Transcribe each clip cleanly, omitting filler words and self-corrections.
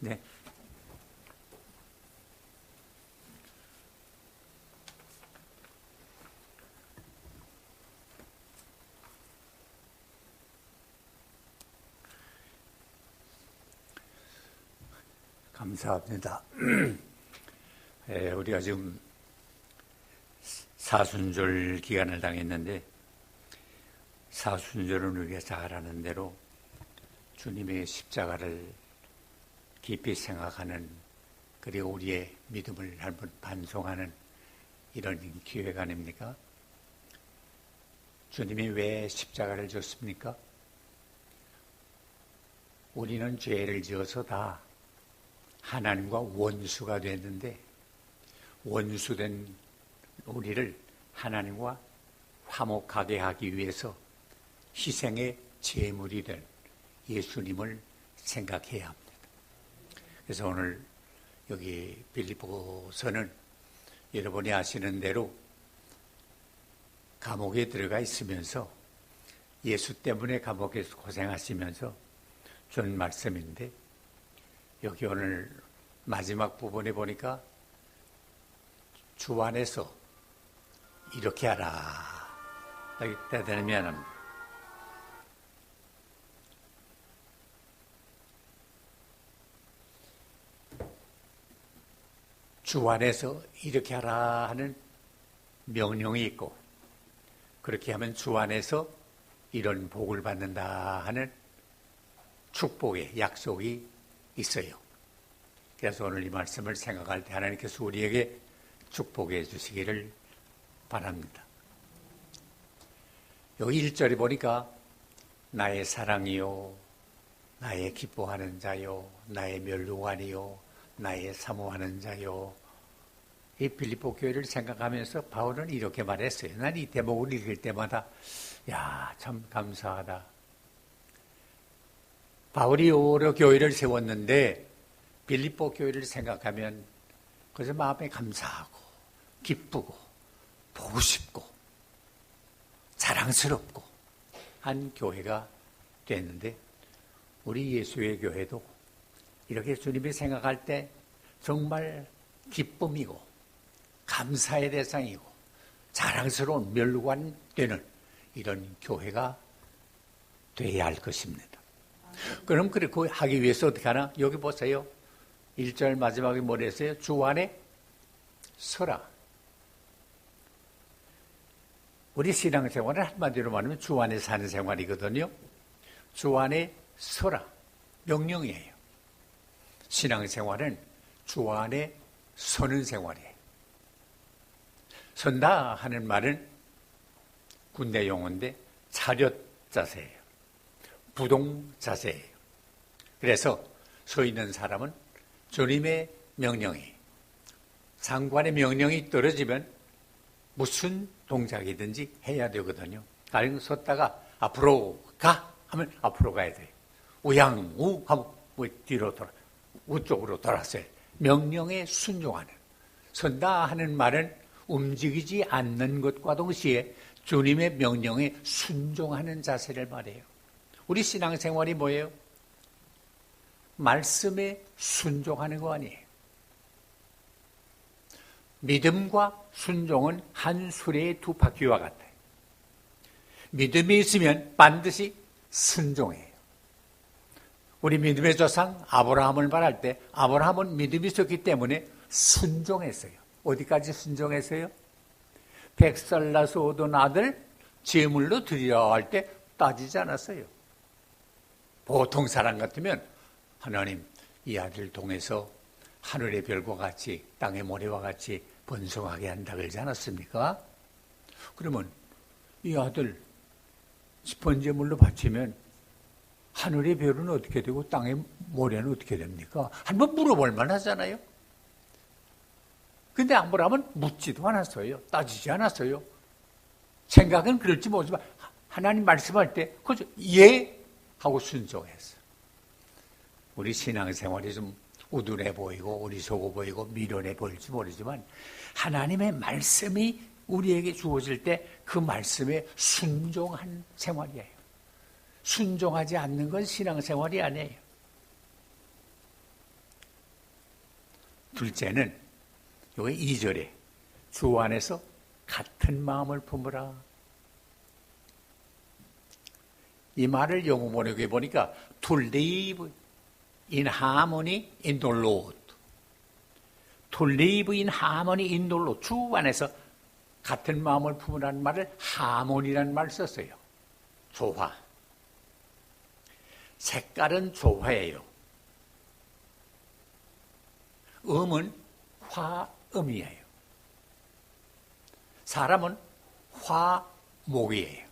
네. 감사합니다. 우리가 지금 사순절 기간을 당했는데, 사순절은 우리가 잘 아는 대로 주님의 십자가를 깊이 생각하는, 그리고 우리의 믿음을 한번 반송하는 이런 기회가 아닙니까? 주님이 왜 십자가를 줬습니까? 우리는 죄를 지어서 다 하나님과 원수가 됐는데, 원수된 우리를 하나님과 화목하게 하기 위해서 희생의 제물이 된 예수님을 생각해야 합니다. 그래서 오늘 여기 빌립보서는 여러분이 아시는 대로 감옥에 들어가 있으면서 예수 때문에 감옥에서 고생하시면서 준 말씀인데, 여기 오늘 마지막 부분에 보니까 주 안에서 이렇게 하라. 여기 되면 주 안에서 이렇게 하라 하는 명령이 있고, 그렇게 하면 주 안에서 이런 복을 받는다 하는 축복의 약속이 있어요. 그래서 오늘 이 말씀을 생각할 때 하나님께서 우리에게 축복해 주시기를 바랍니다. 여기 1절에 보니까 나의 사랑이요, 나의 기뻐하는 자요, 나의 멸류관이요, 나의 사모하는 자요. 이 빌립보 교회를 생각하면서 바울은 이렇게 말했어요. 난 이 대목을 읽을 때마다 참 감사하다. 바울이 여러 교회를 세웠는데 빌립보 교회를 생각하면 그래서 마음에 감사하고 기쁘고 보고 싶고 자랑스럽고 한 교회가 됐는데, 우리 예수의 교회도 이렇게 주님이 생각할 때 정말 기쁨이고 감사의 대상이고 자랑스러운 멸류관 되는 이런 교회가 되어야 할 것입니다. 그럼 그렇게 하기 위해서 어떻게 하나? 여기 보세요. 1절 마지막에 뭐라 했어요? 주 안에 서라. 우리 신앙생활은 한마디로 말하면 주 안에 사는 생활이거든요. 주 안에 서라. 명령이에요. 신앙생활은 주 안에 서는 생활이에요. 선다 하는 말은 군대 용어인데 차렷 자세예요. 부동 자세예요. 그래서 서 있는 사람은 주님의 명령이, 장관의 명령이 떨어지면 무슨 동작이든지 해야 되거든요. 다른 섰다가 앞으로 가 하면 앞으로 가야 돼요. 우양우 하면 뒤로 돌아, 우쪽으로 돌아서요. 명령에 순종하는, 선다 하는 말은 움직이지 않는 것과 동시에 주님의 명령에 순종하는 자세를 말해요. 우리 신앙생활이 뭐예요? 말씀에 순종하는 거 아니에요. 믿음과 순종은 한 수레의 두 바퀴와 같아요. 믿음이 있으면 반드시 순종해요. 우리 믿음의 조상 아브라함을 말할 때 아브라함은 믿음이 있었기 때문에 순종했어요. 어디까지 순종했어요? 백살나서 얻은 아들 제물로 드리라 할 때 따지지 않았어요. 보통 사람 같으면 하나님, 이 아들 통해서 하늘의 별과 같이 땅의 모래와 같이 번성하게 한다 그러지 않았습니까? 그러면 이 아들 번제물로 바치면 하늘의 별은 어떻게 되고 땅의 모래는 어떻게 됩니까? 한번 물어볼 만하잖아요. 근데 아브라함은 묻지도 않았어요. 따지지 않았어요. 생각은 그럴지 모르지만 하나님 말씀할 때 그저 예 하고 순종했어요. 우리 신앙생활이 좀 우둔해 보이고 어리석어 보이고 미련해 보일지 모르지만 하나님의 말씀이 우리에게 주어질 때 그 말씀에 순종한 생활이에요. 순종하지 않는 건 신앙생활이 아니에요. 둘째는 여기 2절에 주 안에서 같은 마음을 품으라. 이 말을 영어 번역해 보니까 to live in harmony in the Lord. To live in harmony in the Lord. 주 안에서 같은 마음을 품으라는 말을 하모니라는 말을 썼어요. 조화. 색깔은 조화예요. 음은 화음이에요. 사람은 화목이에요.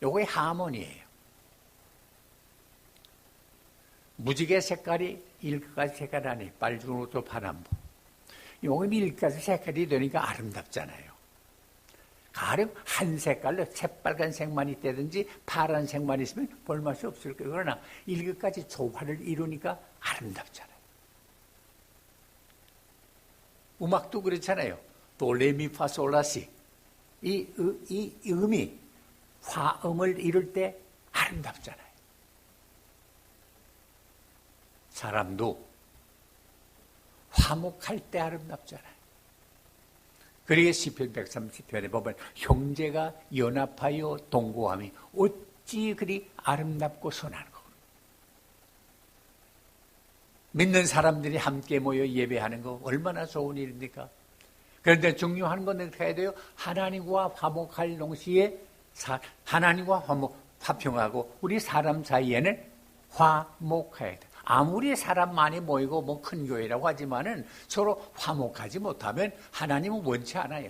요게 하모니예요. 무지개 색깔이 일가지 색깔 아니에요. 빨주노도 파남보. 요게 일가지 색깔이 되니까 아름답잖아요. 가령 한 색깔로 새빨간색만 있다든지 파란색만 있으면 볼맛이 없을 거예요. 그러나 일가지 조화를 이루니까 아름답잖아요. 음악도 그렇잖아요. 도레미파솔라시. 이 음이 화음을 이룰 때 아름답잖아요. 사람도 화목할 때 아름답잖아요. 그러게 시편 130편에 보면 형제가 연합하여 동거함이 어찌 그리 아름답고 선하고. 믿는 사람들이 함께 모여 예배하는 거 얼마나 좋은 일입니까? 그런데 중요한 건 어떻게 해야 돼요? 하나님과 화목할 동시에 하나님과 화평하고 우리 사람 사이에는 화목해야 돼. 아무리 사람 많이 모이고 뭐 큰 교회라고 하지만은 서로 화목하지 못하면 하나님은 원치 않아요.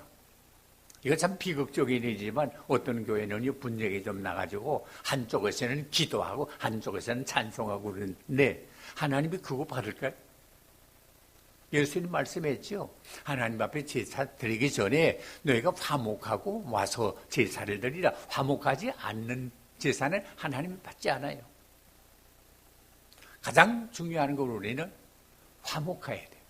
이거 참 비극적인 일이지만 어떤 교회는 분쟁이 좀 나가지고 한쪽에서는 기도하고 한쪽에서는 찬송하고 그러는데 하나님이 그거 받을까요? 예수님 말씀했죠. 하나님 앞에 제사 드리기 전에 너희가 화목하고 와서 제사를 드리라. 화목하지 않는 제사는 하나님이 받지 않아요. 가장 중요한 걸 우리는 화목해야 돼요.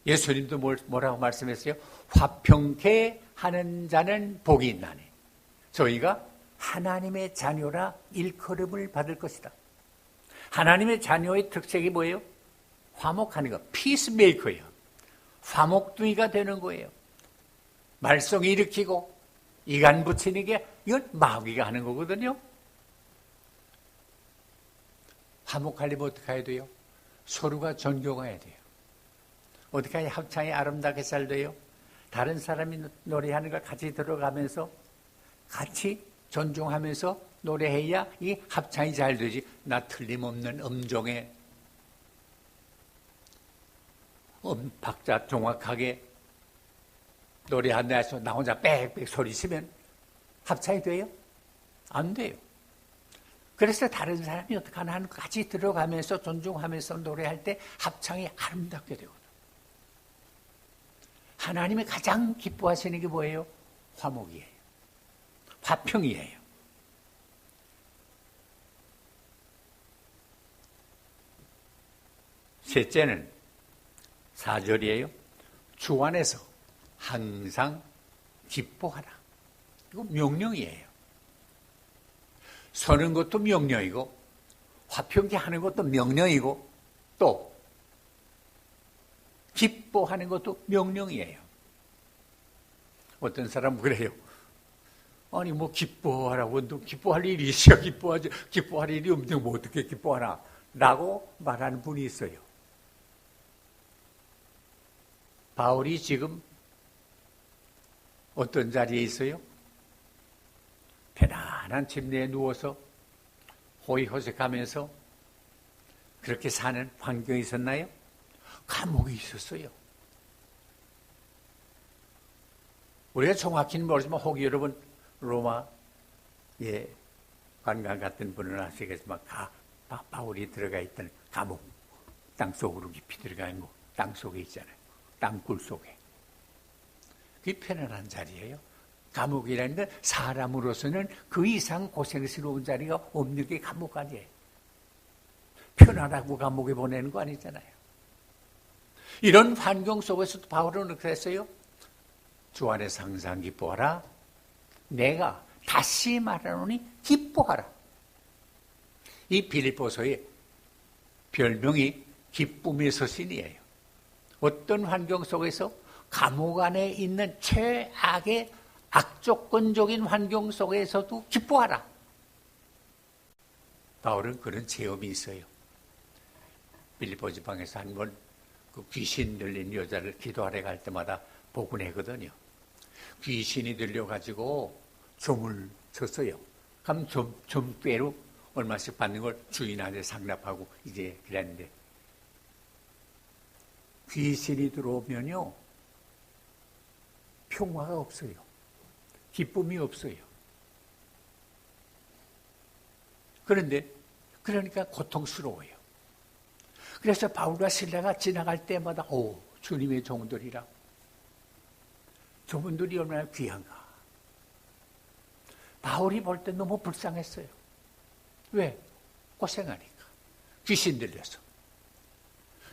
예수님도 뭐라고 말씀했어요? 화평케 하는 자는 복이 있나니 저희가 하나님의 자녀라 일컬음을 받을 것이다. 하나님의 자녀의 특색이 뭐예요? 화목하는 거, 피스메이커예요. 화목둥이가 되는 거예요. 말썽 일으키고 이간 붙이는 게 이건 마귀가 하는 거거든요. 화목하려면 어떻게 해야 돼요? 서로가 존경해야 돼요. 어떻게 해야 합창이 아름답게 잘 돼요? 다른 사람이 노래하는 걸 같이 들어가면서 같이 존중하면서 노래해야 이 합창이 잘 되지. 나 틀림없는 음정에 박자 정확하게 노래한다 해서 나 혼자 빽빽 소리 치면 합창이 돼요? 안 돼요. 그래서 다른 사람이 어떻게 하나 같이 들어가면서 존중하면서 노래할 때 합창이 아름답게 되거든요. 하나님이 가장 기뻐하시는 게 뭐예요? 화목이에요. 화평이에요. 셋째는 4절이에요. 주 안에서 항상 기뻐하라. 이거 명령이에요. 서는 것도 명령이고 화평케 하는 것도 명령이고 또 기뻐하는 것도 명령이에요. 어떤 사람은 그래요. 아니 뭐 기뻐하라고 너 기뻐할 일이 있어야 기뻐하지 기뻐할 일이 없는데 뭐 어떻게 기뻐하나 라고 말하는 분이 있어요. 바울이 지금 어떤 자리에 있어요? 편안한 침대에 누워서 호의호색하면서 그렇게 사는 환경이 있었나요? 감옥이 있었어요. 우리가 정확히는 모르지만 혹시 여러분 로마에 관광 같은 분은 아시겠지만 바울이 들어가 있던 감옥 땅속으로 깊이 들어가 있는 거 땅속에 있잖아요. 땅굴 속에. 그게 편안한 자리예요. 감옥이라는 건 사람으로서는 그 이상 고생스러운 자리가 없는 게 감옥 아니에요. 편안하고 감옥에 보내는 거 아니잖아요. 이런 환경 속에서도 바울은 어떻게 했어요? 주 안에서 항상 기뻐하라. 내가 다시 말하노니 기뻐하라. 이 빌립보서의 별명이 기쁨의 서신이에요. 어떤 환경 속에서 감옥 안에 있는 최악의 악조건적인 환경 속에서도 기뻐하라. 바울은 그런 체험이 있어요. 빌립보 지방에서 한 번 그 귀신 들린 여자를 기도하러 갈 때마다 보곤하거든요. 귀신이 들려가지고 점을 쳤어요. 그럼 점괘로 얼마씩 받는 걸 주인한테 상납하고 이제 그랬는데, 귀신이 들어오면요 평화가 없어요. 기쁨이 없어요. 그러니까 고통스러워요. 그래서 바울과 실라가 지나갈 때마다 주님의 종들이라, 저분들이 얼마나 귀한가. 바울이 볼 때 너무 불쌍했어요. 왜? 고생하니까. 귀신 들려서.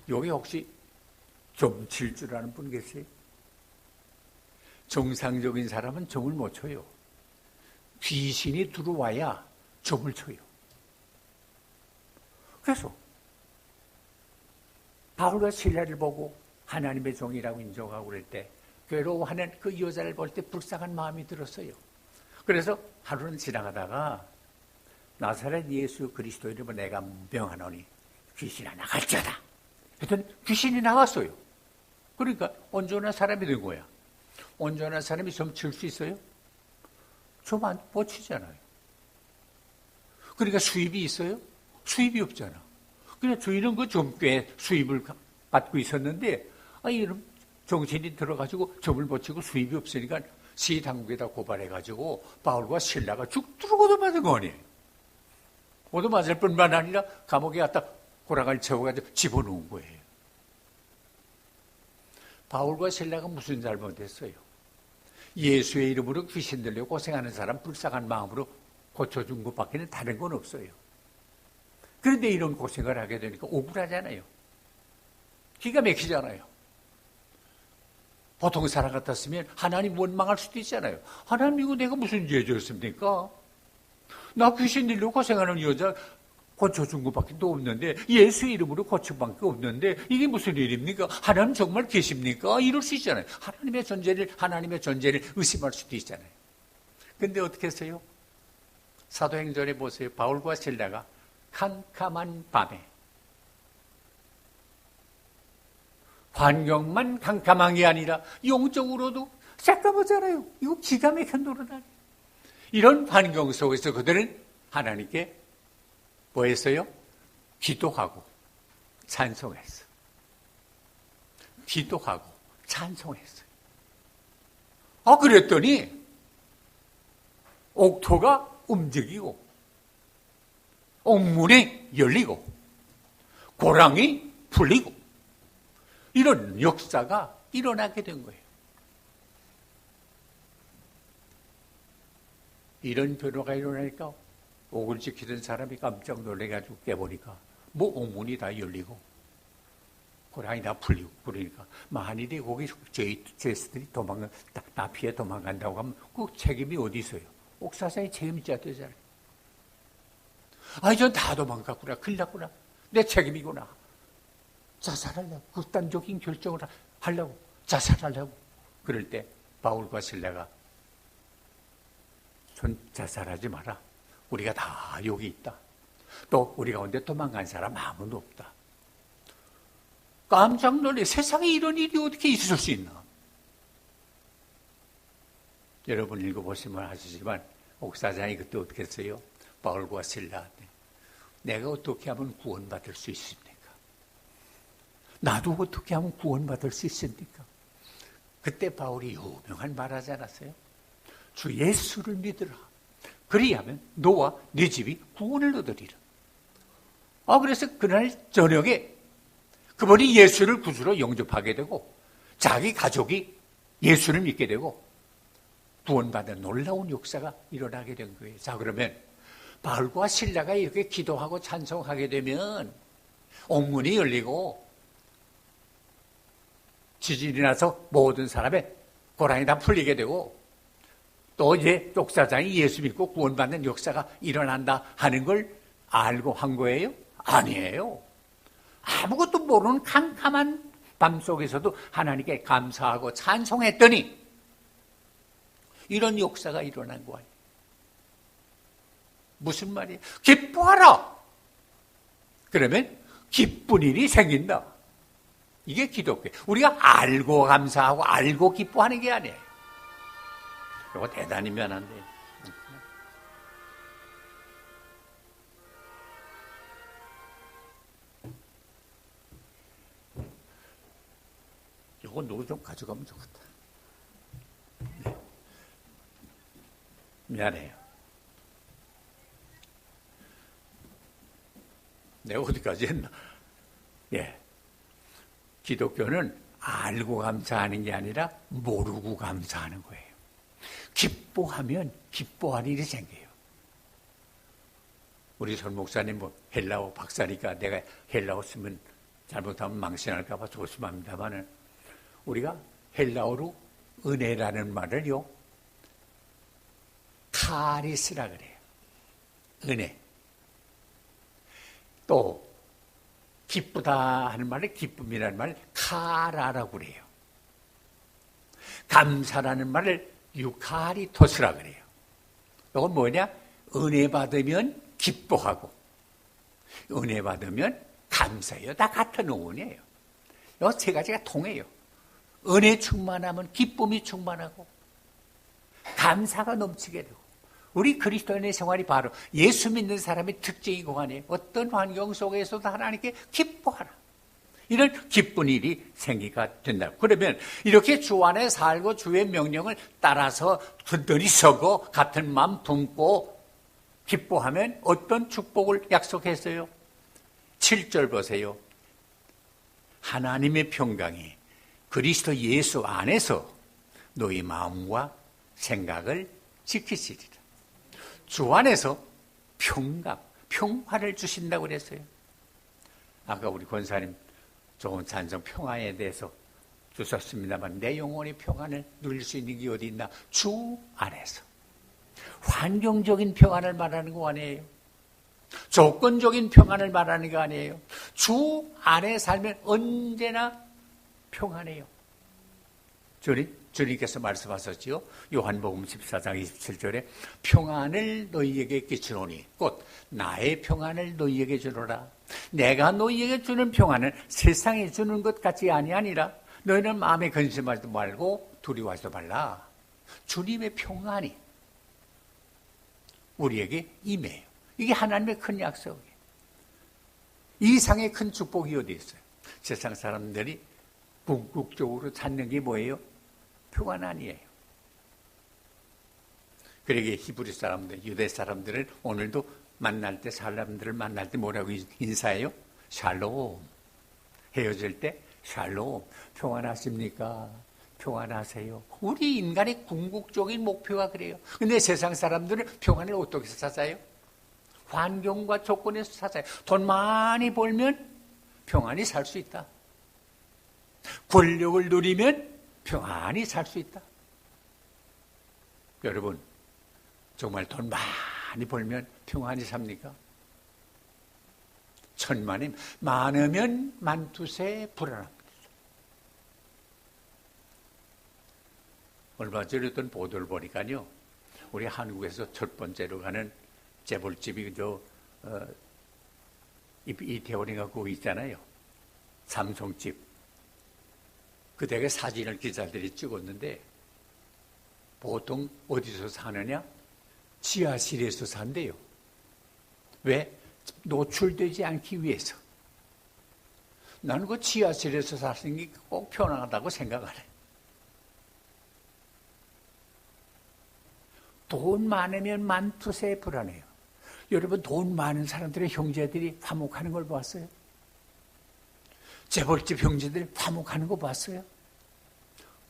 여기 혹시 점 칠 줄 아는 분 계세요? 정상적인 사람은 점을 못 쳐요. 귀신이 들어와야 점을 쳐요. 그래서 바울과 실라를 보고 하나님의 종이라고 인정하고 그럴 때 괴로워하는 그 여자를 볼 때 불쌍한 마음이 들었어요. 그래서 하루는 지나가다가 나사렛 예수 그리스도 이름으로 내가 명하노니 귀신아 나갈지어다 했더니 귀신이 나갔어요. 그러니까 온전한 사람이 된 거야. 온전한 사람이 점 칠 수 있어요? 점 못 치잖아요. 그러니까 수입이 있어요? 수입이 없잖아. 그냥 주인은 그 점괘 수입을 받고 있었는데, 이런 정신이 들어가지고 점을 못 치고 수입이 없으니까 시당국에다 고발해가지고 바울과 실라가 죽도록 얻어맞은 거 아니에요. 얻어맞을 뿐만 아니라 감옥에 갖다 호랑이를 채워가지고 집어넣은 거예요. 바울과 실라가 무슨 잘못했어요? 예수의 이름으로 귀신 들려 고생하는 사람 불쌍한 마음으로 고쳐준 것밖에는 다른 건 없어요. 그런데 이런 고생을 하게 되니까 억울하잖아요. 기가 막히잖아요. 보통 사람 같았으면 하나님 원망할 수도 있잖아요. 하나님 이거 내가 무슨 죄 졌습니까? 나 귀신 들려 고생하는 여자 고쳐준 것밖에 또 없는데, 예수 이름으로 고친 것밖에 없는데 이게 무슨 일입니까? 하나님 정말 계십니까? 이럴 수 있잖아요. 하나님의 존재를 의심할 수도 있잖아요. 근데 어떻게 했어요? 사도행전에 보세요. 바울과 실라가 캄캄한 밤에, 환경만 캄캄한 게 아니라 영적으로도 깜깜하잖아요. 이거 기가 막힌 노릇. 이런 환경 속에서 그들은 하나님께 뭐 했어요? 기도하고 찬송했어요. 기도하고 찬송했어요. 그랬더니 옥토가 움직이고 옥문이 열리고 고랑이 풀리고 이런 역사가 일어나게 된 거예요. 이런 변화가 일어나니까 옥을 지키던 사람이 깜짝 놀래가지고 깨보니까 옥문이 다 열리고 고랑이 다 풀리고 그러니까 만일에 거기 죄수들이 나 피해 도망간다고 하면 그 책임이 어디 있어요? 옥사장이 책임져야 되잖아요. 전 다 도망갔구나. 큰일 났구나. 내 책임이구나. 자살하려고. 극단적인 결정을 하려고. 자살하려고. 그럴 때 바울과 실라가 자살하지 마라. 우리가 다 여기 있다. 또 우리 가운데 도망간 사람 아무도 없다. 깜짝 놀래. 세상에 이런 일이 어떻게 있을 수 있나? 여러분 읽어보시면 아시지만 옥사장이 그때 어떻게 했어요? 바울과 실라한테 내가 어떻게 하면 구원받을 수 있습니까? 나도 어떻게 하면 구원받을 수 있습니까? 그때 바울이 유명한 말 하지 않았어요? 주 예수를 믿으라. 그리하면 너와 네 집이 구원을 얻으리라. 그래서 그날 저녁에 그분이 예수를 구주로 영접하게 되고 자기 가족이 예수를 믿게 되고 구원받는 놀라운 역사가 일어나게 된 거예요. 자, 그러면 바울과 실라가 이렇게 기도하고 찬송하게 되면 옥문이 열리고 지진이 나서 모든 사람의 고랑이 다 풀리게 되고 또 이제 옥사장이 예수 믿고 구원받는 역사가 일어난다 하는 걸 알고 한 거예요? 아니에요. 아무것도 모르는 캄캄한 밤속에서도 하나님께 감사하고 찬송했더니 이런 역사가 일어난 거 아니에요. 무슨 말이에요? 기뻐하라. 그러면 기쁜 일이 생긴다. 이게 기독교. 우리가 알고 감사하고 알고 기뻐하는 게 아니에요. 이거 대단히 미안한데. 이거 누구 좀 가져가면 좋겠다. 네. 미안해요. 내가 어디까지 했나? 예. 기독교는 알고 감사하는 게 아니라 모르고 감사하는 거예요. 기뻐하면 기뻐할 일이 생겨요. 우리 설 목사님 뭐 헬라어 박사니까 내가 헬라어 쓰면 잘못하면 망신할까 봐 조심합니다만은 우리가 헬라어로 은혜라는 말을요 카리스라 그래요. 은혜. 또 기쁘다 하는 말을 기쁨이라는 말을 카라라고 그래요. 감사라는 말을 유카리토스라 그래요. 이건 뭐냐? 은혜 받으면 기뻐하고 은혜 받으면 감사해요. 다 같은 의원이에요. 이 세 가지가 통해요. 은혜 충만하면 기쁨이 충만하고 감사가 넘치게 되고 우리 그리스도인의 생활이 바로 예수 믿는 사람의 특징이 그거 아니에요. 어떤 환경 속에서도 하나님께 기뻐하라. 이런 기쁜 일이 생기가 된다. 그러면 이렇게 주 안에 살고 주의 명령을 따라서 든든히 서고 같은 마음 품고 기뻐하면 어떤 축복을 약속했어요? 7절 보세요. 하나님의 평강이 그리스도 예수 안에서 너희 마음과 생각을 지키시리라. 주 안에서 평강, 평화를 주신다고 그랬어요. 아까 우리 권사님 좋은 찬송 평화에 대해서 주셨습니다만 내 영혼의 평안을 누릴 수 있는 게 어디 있나? 주 안에서. 환경적인 평안을 말하는 거 아니에요. 조건적인 평안을 말하는 거 아니에요. 주 안에 살면 언제나 평안해요. 주님께서 말씀하셨지요. 요한복음 14장 27절에 평안을 너희에게 끼치노니 곧 나의 평안을 너희에게 주노라. 내가 너희에게 주는 평안을 세상에 주는 것 같이 아니라 너희는 마음에 근심하지 말고 두려워하지 말라. 주님의 평안이 우리에게 임해요. 이게 하나님의 큰 약속이에요. 이 이상의 큰 축복이 어디 있어요? 세상 사람들이 궁극적으로 찾는 게 뭐예요? 평안 아니에요. 그러기에 히브리 사람들, 유대 사람들을 오늘도 만날 때 사람들을 만날 때 뭐라고 인사해요? 샬롬. 헤어질 때 샬롬. 평안하십니까? 평안하세요. 우리 인간의 궁극적인 목표가 그래요. 근데 세상 사람들은 평안을 어떻게 찾아요? 환경과 조건에서 찾아요. 돈 많이 벌면 평안히 살 수 있다. 권력을 누리면 평안히 살 수 있다. 여러분, 정말 돈 많이 벌면 평안히 삽니까? 천만이 많으면 만투세 불안합니다. 얼마 전에 어떤 보도를 보니까요, 우리 한국에서 첫 번째로 가는 재벌집이 이태원인가 거기 있잖아요. 삼성집. 그 댁에 사진을 기자들이 찍었는데 보통 어디서 사느냐? 지하실에서 산대요. 왜? 노출되지 않기 위해서. 나는 그 지하실에서 사는 게 꼭 편하다고 생각하네. 돈 많으면 만투세 불안해요. 여러분, 돈 많은 사람들의 형제들이 화목하는 걸 봤어요? 재벌집 형제들이 화목하는 거 봤어요?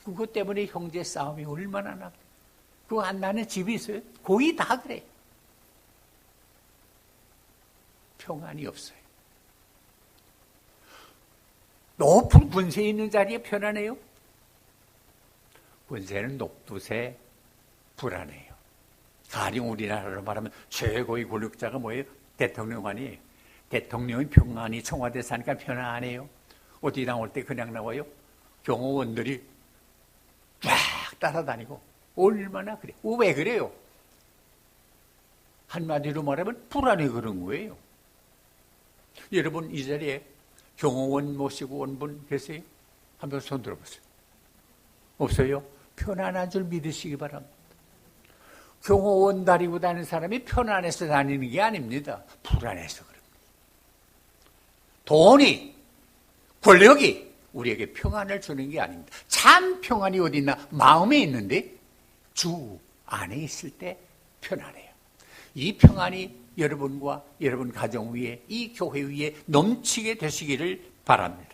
그것 때문에 형제 싸움이 얼마나 나. 그거 안 나는 집이 있어요? 거의 다 그래. 평안이 없어요. 높은 권세 있는 자리에 편안해요? 권세는 높두세 불안해요. 가령 우리나라로 말하면 최고의 권력자가 뭐예요? 대통령 아니에요. 대통령이 평안히 청와대 사니까 편안해요. 어디 나올 때 그냥 나와요? 경호원들이 쫙 따라다니고 얼마나 그래? 왜 그래요? 한마디로 말하면 불안해 그런 거예요. 여러분 이 자리에 경호원 모시고 온 분 계세요? 한번 손 들어보세요. 없어요? 편안한 줄 믿으시기 바랍니다. 경호원 다니고 다니는 사람이 편안해서 다니는 게 아닙니다. 불안해서 그럽니다. 돈이, 권력이 우리에게 평안을 주는 게 아닙니다. 참 평안이 어디 있나? 마음에 있는데 주 안에 있을 때 편안해요. 이 평안이 여러분과 여러분 가정 위에, 이 교회 위에 넘치게 되시기를 바랍니다.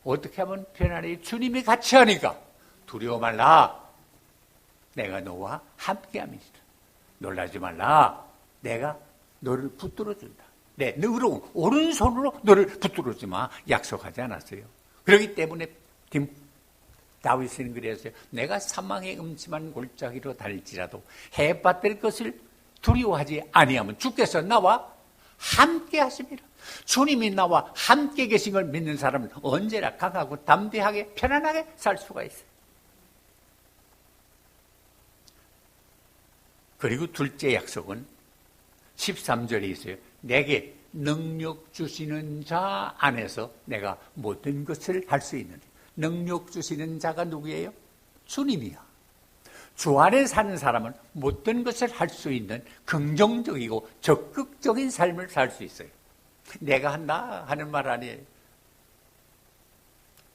어떻게 하면 편안해요? 주님이 같이 하니까 두려워 말라. 내가 너와 함께합니다. 놀라지 말라. 내가 너를 붙들어준다. 내 너로 오른손으로 너를 붙들어주지 마. 약속하지 않았어요. 그렇기 때문에 다윗은 그랬어요. 내가 사망의 음침한 골짜기로 달릴지라도 해받들 것을 두려워하지 아니하면 주께서 나와 함께 하십니다. 주님이 나와 함께 계신 걸 믿는 사람은 언제나 강하고 담대하게 편안하게 살 수가 있어요. 그리고 둘째 약속은 13절에 있어요. 내게 능력 주시는 자 안에서 내가 모든 것을 할 수 있는. 능력 주시는 자가 누구예요? 주님이야. 주 안에 사는 사람은 모든 것을 할 수 있는 긍정적이고 적극적인 삶을 살 수 있어요. 내가 한다 하는 말 아니에요.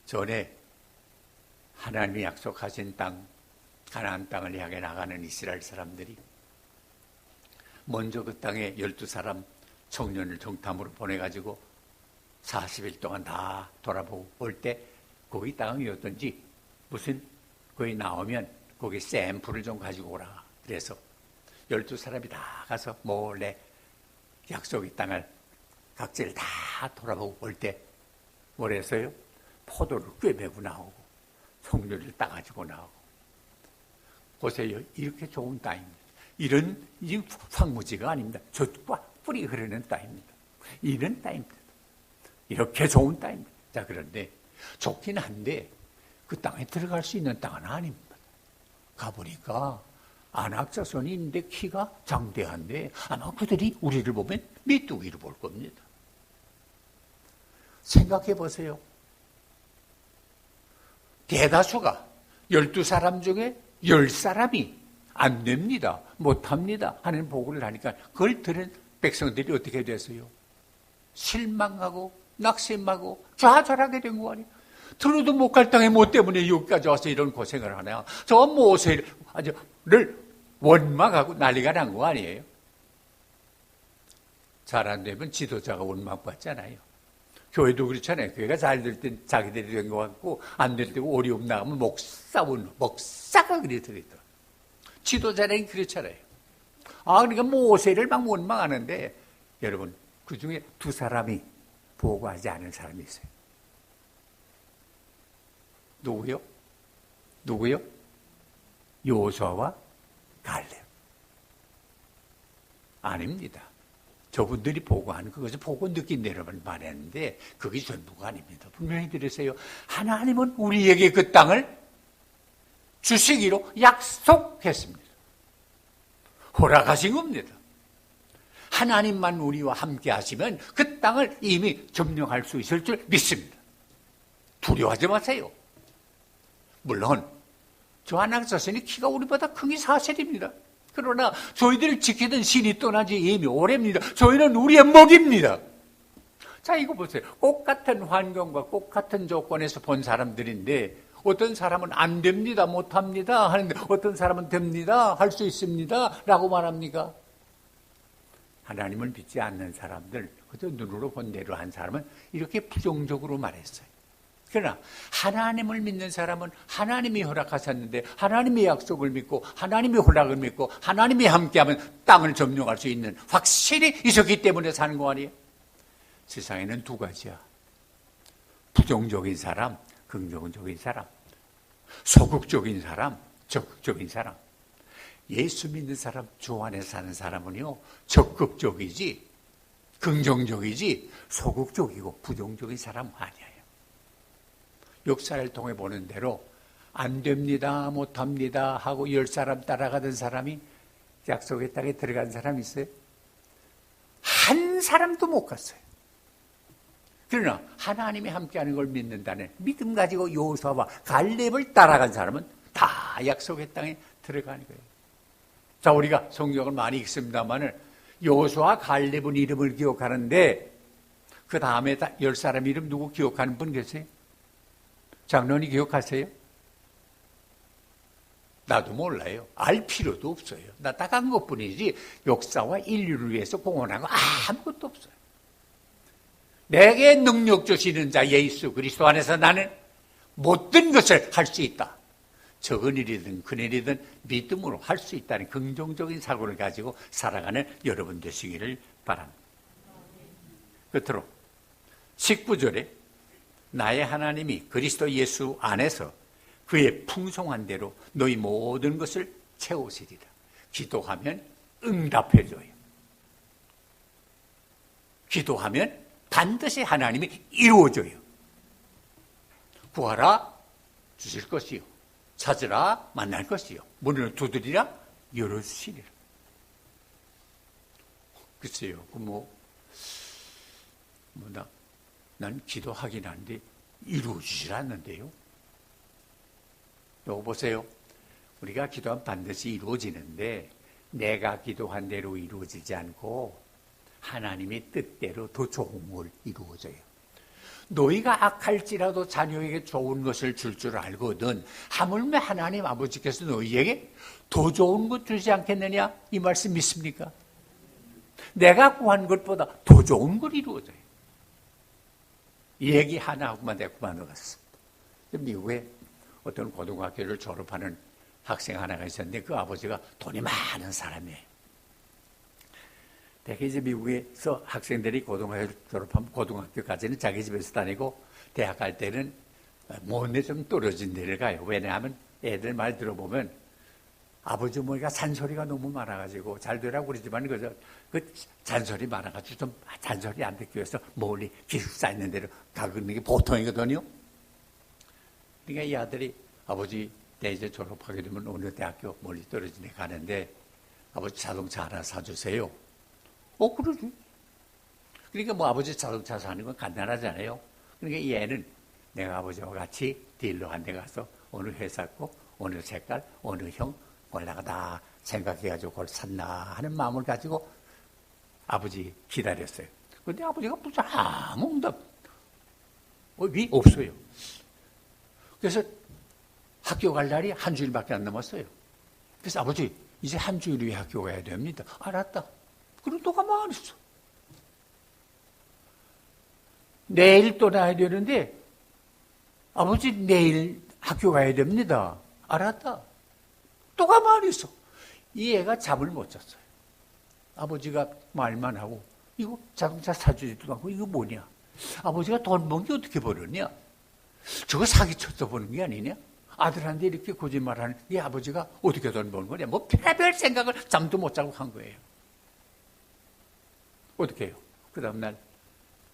전에 하나님이 약속하신 땅, 가나안 땅을 향해 나가는 이스라엘 사람들이 먼저 그 땅에 12사람 청년을 정탐으로 보내가지고 40일 동안 다 돌아보고 올 때 거기 땅이 어떤지 무슨 거기 나오면 거기 샘플을 좀 가지고 오라. 그래서 12사람이 다 가서 몰래 약속의 땅을 각지를 다 돌아보고 올 때 뭐랬어요? 포도를 꿰매고 나오고 송유를 따가지고 나오고. 보세요. 이렇게 좋은 땅입니다. 이런 황무지가 아닙니다. 젖과 뿌리 흐르는 땅입니다. 이런 땅입니다. 이렇게 좋은 땅입니다. 자, 그런데 좋긴 한데 그 땅에 들어갈 수 있는 땅은 아닙니다. 가보니까 안악자손이 있는데 키가 장대한데 아마 그들이 우리를 보면 메뚜기로 볼 겁니다. 생각해 보세요. 대다수가 12사람 중에 10사람이 안 됩니다. 못합니다. 하는 보고를 하니까 그걸 들은 백성들이 어떻게 됐어요? 실망하고 낙심하고 좌절하게 된 거 아니에요? 들어도 못 갈 땅에 뭐 때문에 여기까지 와서 이런 고생을 하냐? 저 모세를 원망하고 난리가 난 거 아니에요? 잘 안 되면 지도자가 원망받잖아요. 교회도 그렇잖아요. 교회가 잘 될 땐 자기들이 된 것 같고 안 될 때고 어려움 나가면 목사가 그래서 그랬더라. 지도자는 그렇잖아요. 그러니까 모세를 막 원망하는데 여러분 그 중에 2사람이 보고하지 않은 사람이 있어요. 누구요? 요수아와 갈렙. 아닙니다. 저분들이 보고하는 그것을 보고 느낀 대로만 말했는데 그게 전부가 아닙니다. 분명히 들으세요. 하나님은 우리에게 그 땅을 주시기로 약속했습니다. 허락하신 겁니다. 하나님만 우리와 함께 하시면 그 땅을 이미 점령할 수 있을 줄 믿습니다. 두려워하지 마세요. 물론 저 안악자손이 키가 우리보다 큰 게 사실입니다. 그러나 저희들을 지키던 신이 떠난 지 이미 오래입니다. 저희는 우리의 먹입니다. 자, 이거 보세요. 똑같은 환경과 똑같은 조건에서 본 사람들인데 어떤 사람은 안 됩니다, 못합니다 하는데 어떤 사람은 됩니다, 할 수 있습니다 라고 말합니까? 하나님을 믿지 않는 사람들, 그저 눈으로 본 대로 한 사람은 이렇게 부정적으로 말했어요. 그러나 하나님을 믿는 사람은 하나님이 허락하셨는데 하나님의 약속을 믿고 하나님의 허락을 믿고 하나님이 함께하면 땅을 점령할 수 있는 확실히 있었기 때문에 사는 거 아니에요? 세상에는 2가지야. 부정적인 사람, 긍정적인 사람, 소극적인 사람, 적극적인 사람. 예수 믿는 사람, 주 안에 사는 사람은요 적극적이지 긍정적이지 소극적이고 부정적인 사람 아니에요. 역사를 통해 보는 대로 안 됩니다, 못합니다 하고 10사람 따라가던 사람이 약속의 땅에 들어간 사람이 있어요? 한 사람도 못 갔어요. 그러나 하나님이 함께하는 걸 믿는다는 믿음 가지고 여호수아와 갈렙을 따라간 사람은 다 약속의 땅에 들어가는 거예요. 자, 우리가 성경을 많이 읽습니다만 여호수아 갈렙은 이름을 기억하는데 그 다음에 10사람 이름 누구 기억하는 분 계세요? 장로님 기억하세요? 나도 몰라요. 알 필요도 없어요. 나 딱 한 것뿐이지 역사와 인류를 위해서 공헌한 거 아무것도 없어요. 내게 능력 주시는 자 예수 그리스도 안에서 나는 모든 것을 할 수 있다. 적은 일이든 큰 일이든 믿음으로 할 수 있다는 긍정적인 사고를 가지고 살아가는 여러분 되시기를 바랍니다. 끝으로 19절에 나의 하나님이 그리스도 예수 안에서 그의 풍성한 대로 너희 모든 것을 채우시리라. 기도하면 응답해줘요. 기도하면 반드시 하나님이 이루어져요. 구하라 주실 것이요, 찾으라 만날 것이요, 문을 두드리라 열어주시리라. 글쎄요, 난 기도하긴 하는데 이루어지질 않는데요. 요거 보세요. 우리가 기도하면 반드시 이루어지는데 내가 기도한 대로 이루어지지 않고 하나님의 뜻대로 더 좋은 걸 이루어져요. 너희가 악할지라도 자녀에게 좋은 것을 줄 줄 알거든 하물며 하나님 아버지께서 너희에게 더 좋은 것 주지 않겠느냐? 이 말씀 믿습니까? 내가 구한 것보다 더 좋은 걸 이루어져요. 이 얘기 하나 하고만 내가 그만둬갔습니다. 미국에 어떤 고등학교를 졸업하는 학생 하나가 있었는데 그 아버지가 돈이 많은 사람이에요. 대개 이제 미국에서 학생들이 고등학교 졸업하면 고등학교까지는 자기 집에서 다니고 대학 갈 때는 먼데 좀 떨어진 데를 가요. 왜냐하면 애들 말 들어보면 아버지 어머니가 잔소리가 너무 많아가지고 잘 되라고 그러지만 그 잔소리 많아가지고 좀 잔소리 안 듣기 위해서 멀리 기숙사 있는 데로 가는 게 보통이거든요. 그러니까 이 아들이 아버지 내 이제 졸업하게 되면 어느 대학교 멀리 떨어진 데 가는데 아버지 자동차 하나 사주세요. 그러지. 그러니까 아버지 자동차 사는 건 간단하잖아요. 그러니까 얘는 내가 아버지와 같이 딜러 한 데 가서 어느 회사 거, 어느 색깔, 어느 형, 올라가 다 생각해가지고 그걸 샀나 하는 마음을 가지고 아버지 기다렸어요. 그런데 아버지가 무슨 아무 응답 없어요. 그래서 학교 갈 날이 한 주일밖에 안 남았어요. 그래서 아버지 이제 한 주일 후에 학교 가야 됩니다. 알았다. 그럼 또 가만히 있어. 내일 또 나야 되는데 아버지 내일 학교 가야 됩니다. 알았다. 또 가만히 있어. 이 애가 잠을 못 잤어요. 아버지가 말만 하고 이거 자동차 사주지도 않고 이거 뭐냐. 아버지가 돈 번 게 어떻게 벌었냐. 저거 사기쳐서 버는 게 아니냐? 아들한테 이렇게 거짓말하는 이 아버지가 어떻게 돈 버는 거냐? 별별 생각을 잠도 못 자고 한 거예요. 어떻게 해요? 그 다음날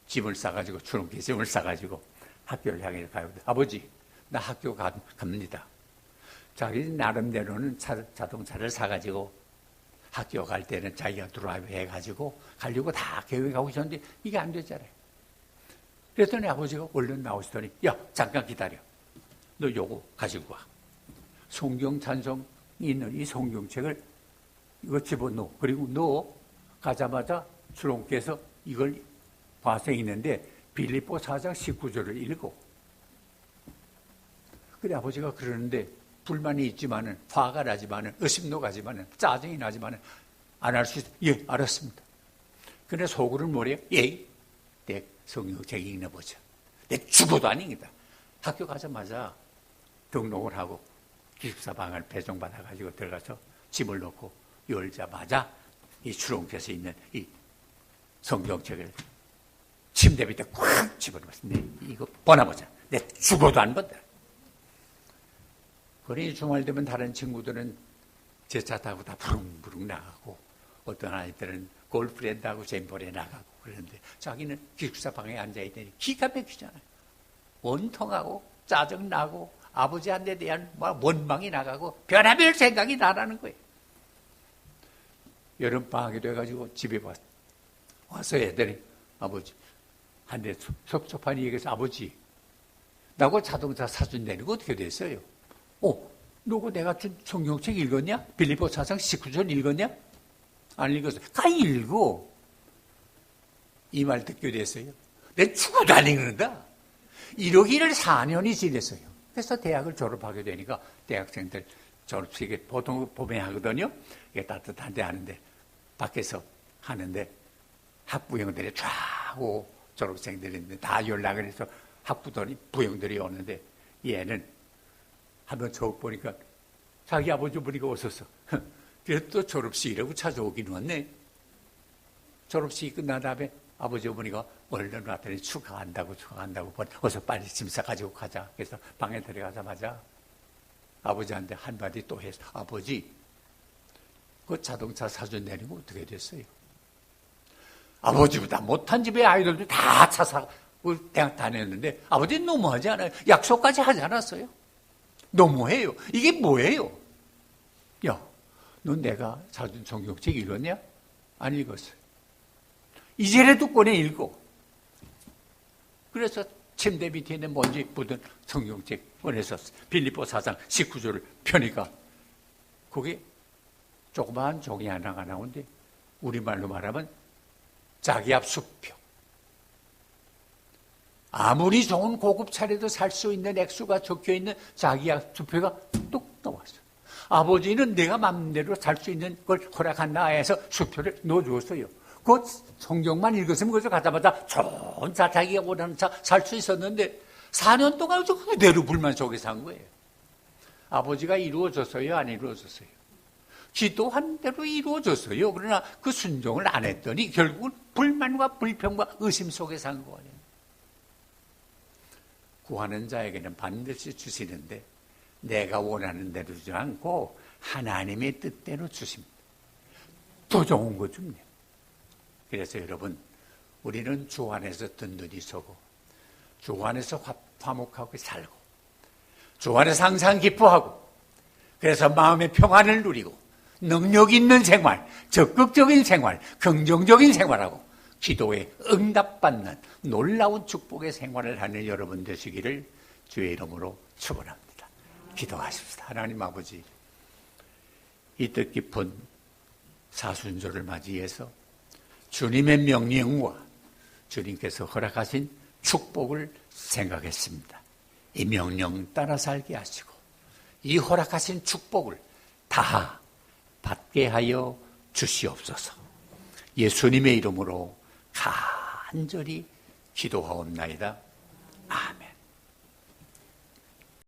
짐을 싸가지고 출근기 짐을 싸가지고 학교를 향해 가요. 아버지 나 학교 갑니다. 자기 나름대로는 자동차를 사가지고 학교 갈 때는 자기가 드라이브 해가지고 가려고 다 계획하고 있었는데 이게 안 되잖아요. 그랬더니 아버지가 얼른 나오시더니 야 잠깐 기다려. 너 요거 가지고 와. 성경 찬송이 있는 이 성경책을 이거 집어넣어. 그리고 너 가자마자 수롱께서 이걸 봐서 있는데 빌립보 4장 19절을 읽어. 그래 아버지가 그러는데 불만이 있지만은 화가 나지만은 의심도 가지만은 짜증이 나지만은 안 할 수 있어. 예 알았습니다. 그래 속으로는 뭐래요? 예. 내 성경책 읽어보자. 내 죽어도 아닙니다. 학교 가자마자 등록을 하고 기숙사 방을 배정받아가지고 들어가서 짐을 넣고 열자마자 이 수롱께서 있는 이 성경책을 침대 밑에 콱 집어넣었습니다. 이거 보나보자. 내 죽어도 안 본다. 그러니 주말 되면 다른 친구들은 제 차 타고 다 부릉부릉 나가고 어떤 아이들은 골프랜드하고 잼볼에 나가고 그러는데 자기는 기숙사 방에 앉아있더니 기가 막히잖아요. 원통하고 짜증나고 아버지한테 대한 원망이 나가고 별의별 생각이 나라는 거예요. 여름방학이 돼가지고 집에 와서 애들이 아버지 한테 섭섭한 얘기해서 아버지 나하고 자동차 사준다는 거 어떻게 됐어요? 너고 내가 준 성경책 읽었냐? 빌립보 4장 19절 읽었냐? 안 읽었어. 가 읽어. 이 말 듣게 됐어요. 내 죽어도 안 읽는다. 이러기를 4년이 지냈어요. 그래서 대학을 졸업하게 되니까 대학생들 졸업식에 보통 봄에 하거든요. 이게 따뜻한데 하는데 밖에서 하는데 학부형들이 쫙 오고 졸업생들이 있는데 다 연락을 해서 부형들이 오는데 얘는 한번 저 보니까 자기 아버지 보니까 웃었어. 그래서 또 졸업식이라고 찾아오긴 왔네. 졸업식이 끝난 다음에 아버지 어머니가 얼른 왔더니 축하한다고 어서 빨리 짐 싸가지고 가자. 그래서 방에 들어가자마자 아버지한테 한마디 또 해서 아버지 그 자동차 사준다는 거 어떻게 됐어요? 아버지보다 못한 집의 아이들도 다 차 사고 대학 다녔는데 아버지는 너무하지 않아요? 약속까지 하지 않았어요? 너무해요. 이게 뭐예요? 야, 넌 내가 사준 성경책 읽었냐? 안 읽었어요. 이제라도 꺼내 읽어. 그래서 침대 밑에 있는 먼지 묻은 성경책 꺼내서 빌립보 4장 19절을 펴니까 그게 조그마한 종이 하나가 나오는데 우리말로 말하면 자기 앞 수표. 아무리 좋은 고급 차례도 살 수 있는 액수가 적혀있는 자기 앞 수표가 뚝 나왔어요. 아버지는 내가 마음대로 살 수 있는 걸 허락한다 해서 수표를 넣어주었어요. 그 성경만 읽었으면 그래서 가자마자 좋은 차, 자기가 원하는 차 살 수 있었는데 4년 동안 그대로 불만 속에 산 거예요. 아버지가 이루어졌어요? 안 이루어졌어요? 기도한 대로 이루어졌어요. 그러나 그 순종을 안 했더니 결국은 불만과 불평과 의심 속에 산 거예요. 구하는 자에게는 반드시 주시는데 내가 원하는 대로 주지 않고 하나님의 뜻대로 주십니다. 더 좋은 거 줍니다. 그래서 여러분 우리는 주 안에서 든든히 서고 주 안에서 화목하고 살고 주 안에서 항상 기뻐하고 그래서 마음의 평안을 누리고 능력 있는 생활, 적극적인 생활, 긍정적인 생활하고 기도에 응답받는 놀라운 축복의 생활을 하는 여러분 되시기를 주의 이름으로 축원합니다. 기도하십시다. 하나님 아버지, 이 뜻깊은 사순절을 맞이해서 주님의 명령과 주님께서 허락하신 축복을 생각했습니다. 이 명령 따라 살게 하시고 이 허락하신 축복을 다 받게 하여 주시옵소서. 예수님의 이름으로 간절히 기도하옵나이다.